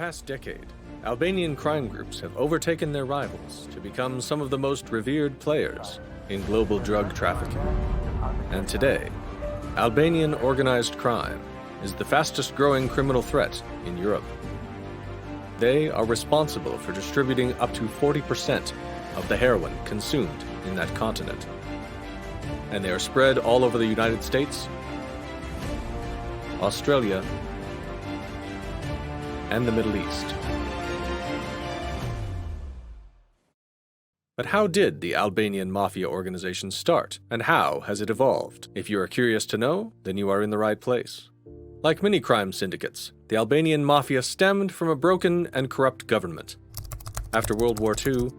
past decade, Albanian crime groups have overtaken their rivals to become some of the most revered players in global drug trafficking. And today, Albanian organized crime is the fastest-growing criminal threat in Europe. They are responsible for distributing up to 40% of the heroin consumed in that continent. And they are spread all over the United States, Australia, and the Middle East. But how did the Albanian Mafia organization start, and how has it evolved? If you are curious to know, then you are in the right place. Like many crime syndicates, the Albanian Mafia stemmed from a broken and corrupt government. After World War II,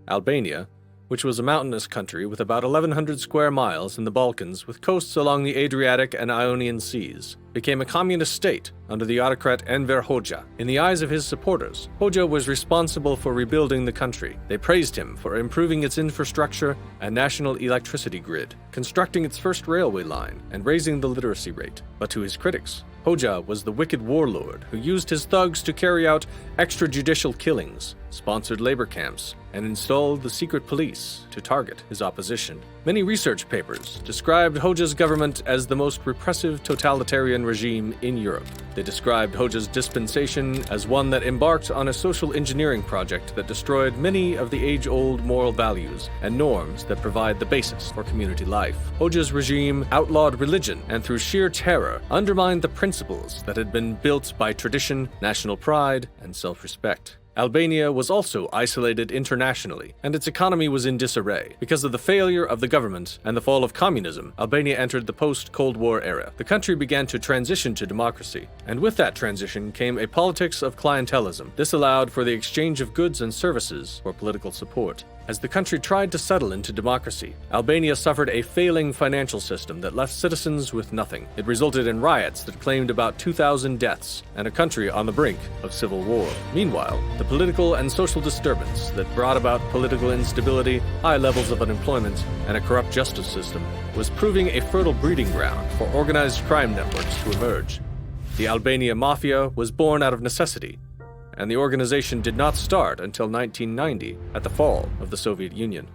Albania, which was a mountainous country with about 1,100 square miles in the Balkans with coasts along the Adriatic and Ionian Seas, became a communist state under the autocrat Enver Hoxha. In the eyes of his supporters, Hoxha was responsible for rebuilding the country. They praised him for improving its infrastructure and national electricity grid, constructing its first railway line, and raising the literacy rate. But to his critics, Hoxha was the wicked warlord who used his thugs to carry out extrajudicial killings, sponsored labor camps, and installed the secret police to target his opposition. Many research papers described Hoxha's government as the most repressive totalitarian regime in Europe. They described Hoxha's dispensation as one that embarked on a social engineering project that destroyed many of the age-old moral values and norms that provide the basis for community life. Hoxha's regime outlawed religion and through sheer terror undermined the principles that had been built by tradition, national pride, and self-respect. Albania was also isolated internationally, and its economy was in disarray. Because of the failure of the government and the fall of communism, Albania entered the post-Cold War era. The country began to transition to democracy, and with that transition came a politics of clientelism. This allowed for the exchange of goods and services for political support. As the country tried to settle into democracy, Albania suffered a failing financial system that left citizens with nothing. It resulted in riots that claimed about 2,000 deaths and a country on the brink of civil war. Meanwhile, the political and social disturbance that brought about political instability, high levels of unemployment, and a corrupt justice system was proving a fertile breeding ground for organized crime networks to emerge. The Albanian Mafia was born out of necessity, and the organization did not start until 1990 at the fall of the Soviet Union.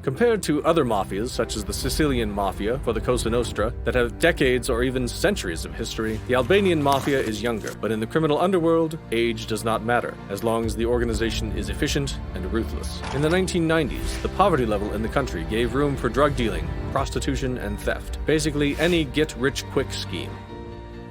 Compared to other mafias, such as the Sicilian Mafia or the Cosa Nostra, that have decades or even centuries of history, the Albanian Mafia is younger, but in the criminal underworld, age does not matter, as long as the organization is efficient and ruthless. In the 1990s, the poverty level in the country gave room for drug dealing, prostitution, and theft. Basically, any get-rich-quick scheme.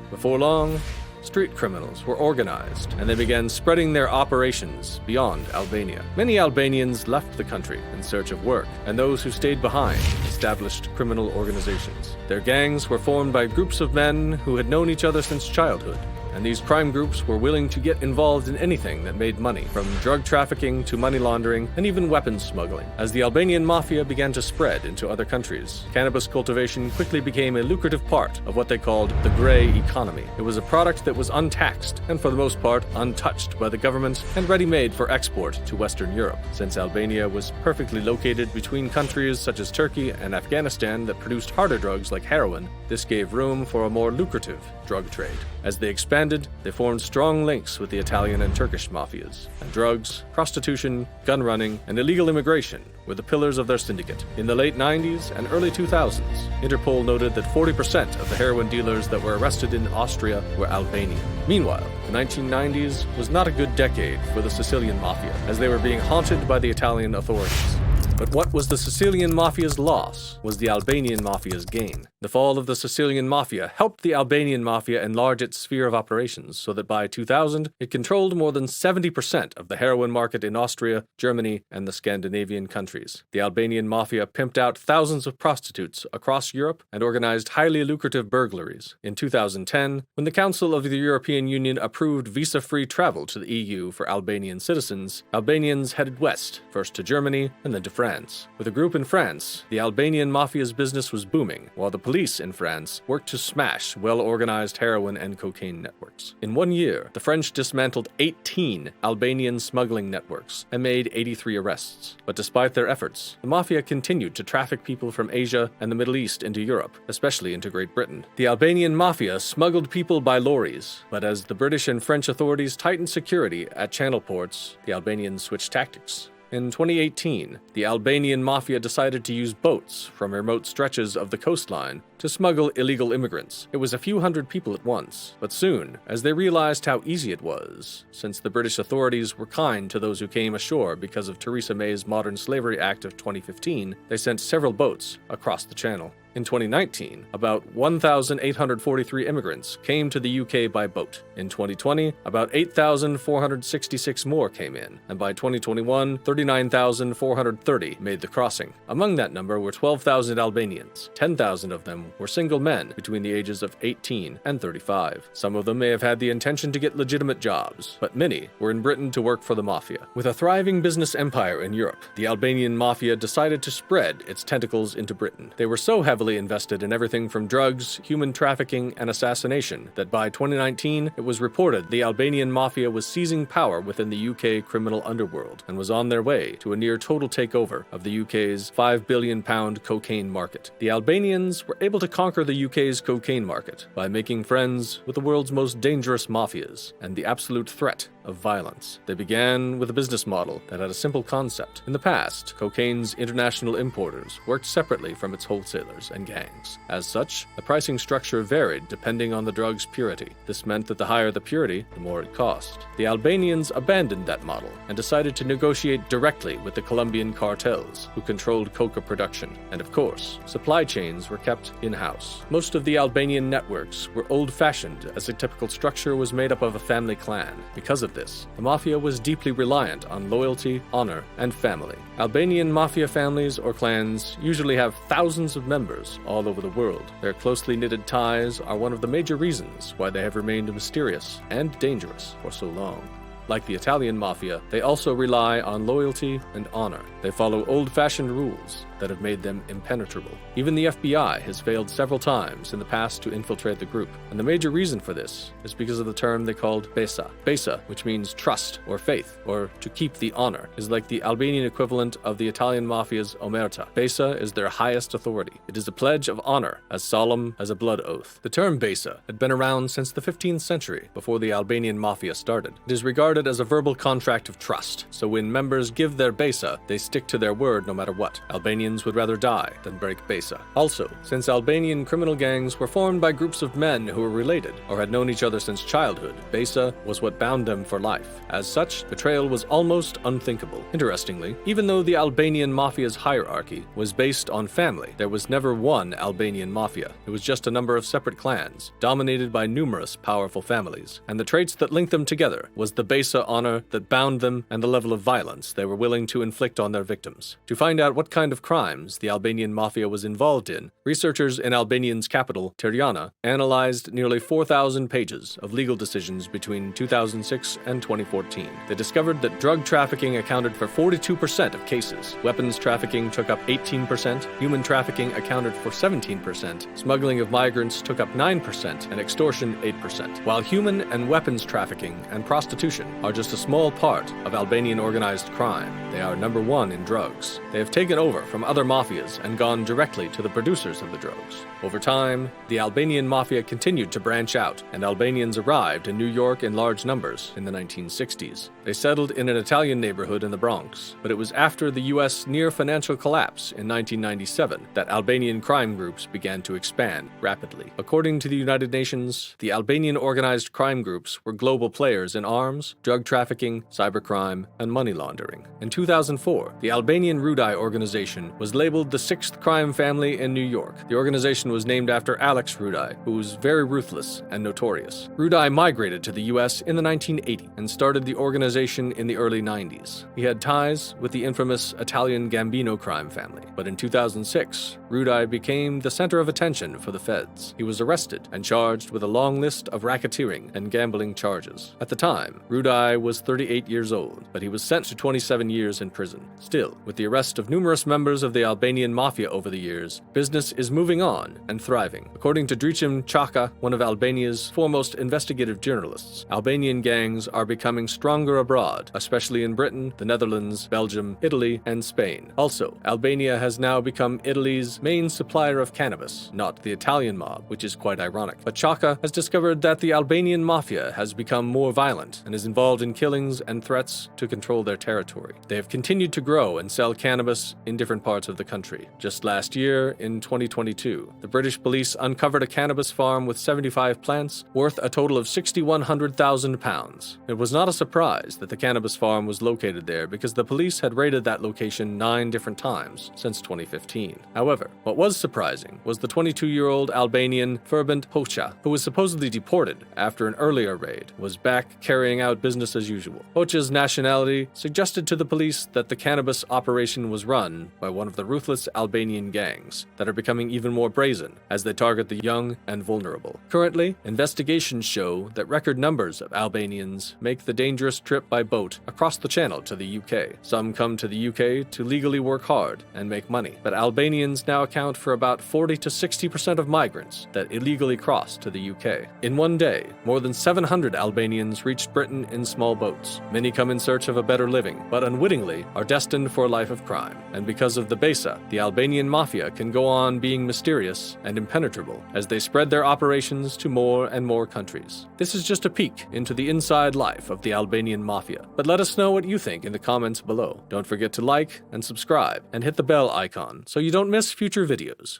Before long, street criminals were organized, and they began spreading their operations beyond Albania. Many Albanians left the country in search of work, and those who stayed behind established criminal organizations. Their gangs were formed by groups of men who had known each other since childhood, and these crime groups were willing to get involved in anything that made money, from drug trafficking to money laundering and even weapons smuggling. As the Albanian Mafia began to spread into other countries, cannabis cultivation quickly became a lucrative part of what they called the gray economy. It was a product that was untaxed and for the most part untouched by the government and ready-made for export to Western Europe. Since Albania was perfectly located between countries such as Turkey and Afghanistan that produced harder drugs like heroin, this gave room for a more lucrative drug trade. As they expanded, they formed strong links with the Italian and Turkish mafias, and drugs, prostitution, gun running, and illegal immigration were the pillars of their syndicate. In the late 90s and early 2000s, Interpol noted that 40% of the heroin dealers that were arrested in Austria were Albanian. Meanwhile, the 1990s was not a good decade for the Sicilian Mafia, as they were being haunted by the Italian authorities. But what was the Sicilian Mafia's loss was the Albanian Mafia's gain. The fall of the Sicilian Mafia helped the Albanian Mafia enlarge its sphere of operations so that by 2000, it controlled more than 70% of the heroin market in Austria, Germany, and the Scandinavian countries. The Albanian Mafia pimped out thousands of prostitutes across Europe and organized highly lucrative burglaries. In 2010, when the Council of the European Union approved visa-free travel to the EU for Albanian citizens, Albanians headed west, first to Germany and then to France. France. With a group in France, the Albanian Mafia's business was booming, while the police in France worked to smash well-organized heroin and cocaine networks. In 1 year, the French dismantled 18 Albanian smuggling networks and made 83 arrests. But despite their efforts, the Mafia continued to traffic people from Asia and the Middle East into Europe, especially into Great Britain. The Albanian Mafia smuggled people by lorries, but as the British and French authorities tightened security at channel ports, the Albanians switched tactics. In 2018, the Albanian Mafia decided to use boats from remote stretches of the coastline to smuggle illegal immigrants. It was a few hundred people at once, but soon, as they realized how easy it was, since the British authorities were kind to those who came ashore because of Theresa May's Modern Slavery Act of 2015, they sent several boats across the channel. In 2019, about 1,843 immigrants came to the UK by boat. In 2020, about 8,466 more came in, and by 2021, 39,430 made the crossing. Among that number were 12,000 Albanians. 10,000 of them were single men between the ages of 18 and 35. Some of them may have had the intention to get legitimate jobs, but many were in Britain to work for the Mafia. With a thriving business empire in Europe, the Albanian Mafia decided to spread its tentacles into Britain. They were so heavily invested in everything from drugs, human trafficking, and assassination that by 2019, it was reported the Albanian Mafia was seizing power within the UK criminal underworld and was on their way to a near total takeover of the UK's £5 billion cocaine market. The Albanians were able to conquer the UK's cocaine market by making friends with the world's most dangerous mafias and the absolute threat of violence. They began with a business model that had a simple concept. In the past, cocaine's international importers worked separately from its wholesalers and gangs. As such, the pricing structure varied depending on the drug's purity. This meant that the higher the purity, the more it cost. The Albanians abandoned that model and decided to negotiate directly with the Colombian cartels, who controlled coca production. And of course, supply chains were kept in-house. Most of the Albanian networks were old-fashioned, as a typical structure was made up of a family clan. Because of this, the Mafia was deeply reliant on loyalty, honor, and family. Albanian Mafia families or clans usually have thousands of members all over the world. Their closely knitted ties are one of the major reasons why they have remained mysterious and dangerous for so long. Like the Italian Mafia, they also rely on loyalty and honor. They follow old-fashioned rules that have made them impenetrable. Even the FBI has failed several times in the past to infiltrate the group, and the major reason for this is because of the term they called besa. Besa, which means trust or faith, or to keep the honor, is like the Albanian equivalent of the Italian Mafia's omerta. Besa is their highest authority. It is a pledge of honor, as solemn as a blood oath. The term besa had been around since the 15th century, before the Albanian Mafia started. It is regarded as a verbal contract of trust, so when members give their besa, they stick to their word no matter what. Albanians would rather die than break besa. Also, since Albanian criminal gangs were formed by groups of men who were related or had known each other since childhood, besa was what bound them for life. As such, betrayal was almost unthinkable. Interestingly, even though the Albanian Mafia's hierarchy was based on family, there was never one Albanian Mafia. It was just a number of separate clans, dominated by numerous powerful families, and the traits that linked them together was the besa honor that bound them and the level of violence they were willing to inflict on their victims. To find out what kind of crimes the Albanian Mafia was involved in, researchers in Albania's capital, Tirana, analyzed nearly 4,000 pages of legal decisions between 2006 and 2014. They discovered that drug trafficking accounted for 42% of cases, weapons trafficking took up 18%, human trafficking accounted for 17%, smuggling of migrants took up 9%, and extortion 8%. While human and weapons trafficking and prostitution are just a small part of Albanian organized crime, they are number one in drugs. They have taken over from other mafias and gone directly to the producers of the drugs. Over time, the Albanian Mafia continued to branch out, and Albanians arrived in New York in large numbers in the 1960s. They settled in an Italian neighborhood in the Bronx, but it was after the U.S. near-financial collapse in 1997 that Albanian crime groups began to expand rapidly. According to the United Nations, the Albanian organized crime groups were global players in arms, drug trafficking, cybercrime, and money laundering. In 2004, the Albanian Rudai organization was labeled the sixth crime family in New York. The organization was named after Alex Rudai, who was very ruthless and notorious. Rudai migrated to the US in the 1980s and started the organization in the early 90s. He had ties with the infamous Italian Gambino crime family, but in 2006, Rudai became the center of attention for the feds. He was arrested and charged with a long list of racketeering and gambling charges. At the time, Rudai was 38 years old, but he was sent to 27 years in prison. Still, with the arrest of numerous members of the Albanian Mafia over the years, business is moving on and thriving. According to Dricim Chaka, one of Albania's foremost investigative journalists, Albanian gangs are becoming stronger abroad, especially in Britain, the Netherlands, Belgium, Italy, and Spain. Also, Albania has now become Italy's main supplier of cannabis, not the Italian mob, which is quite ironic. But Chaka has discovered that the Albanian Mafia has become more violent and is involved in killings and threats to control their territory. They have continued to grow and sell cannabis in different parts of the country. Just last year, in 2022, the British police uncovered a cannabis farm with 75 plants worth a total of £61,000. It was not a surprise that the cannabis farm was located there because the police had raided that location 9 different times since 2015. However, what was surprising was the 22-year-old Albanian Ferbent Hoxha, who was supposedly deported after an earlier raid, was back carrying out business as usual. Hoxha's nationality suggested to the police that the cannabis operation was run by one of the ruthless Albanian gangs that are becoming even more brazen as they target the young and vulnerable. Currently, investigations show that record numbers of Albanians make the dangerous trip by boat across the channel to the UK. Some come to the UK to legally work hard and make money, but Albanians now account for about 40 to 60% of migrants that illegally cross to the UK. In one day, more than 700 Albanians reached Britain in small boats. Many come in search of a better living, but unwittingly are destined for a life of crime. And because of the Besa, the Albanian Mafia can go on being mysterious and impenetrable as they spread their operations to more and more countries. This is just a peek into the inside life of the Albanian Mafia, but let us know what you think in the comments below. Don't forget to like and subscribe and hit the bell icon so you don't miss future videos.